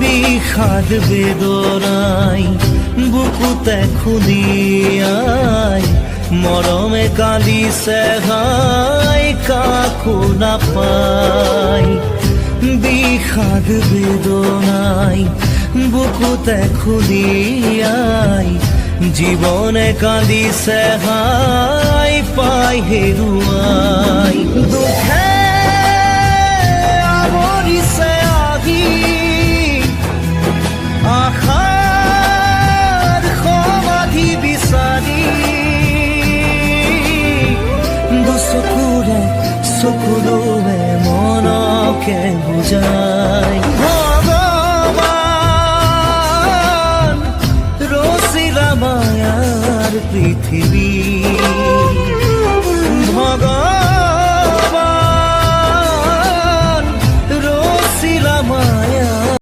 বিষাদ বেদনাই বুকুতে খুলিয়াই মৰমে কান্দিছে হাই কাকো নাপাই বিষাদ বেদনাই বুকুতে খুলিয়াই জীবনে কান্দিছে হাই পাই হেৰুৱাই দুখে আৱৰিছে আহি আশাৰ সমাধি বিচাৰি দুচকুৰে চকুলোৱে মনকে বুজাই ভগৱান ৰচিলা মায়াৰ পৃথিৱী।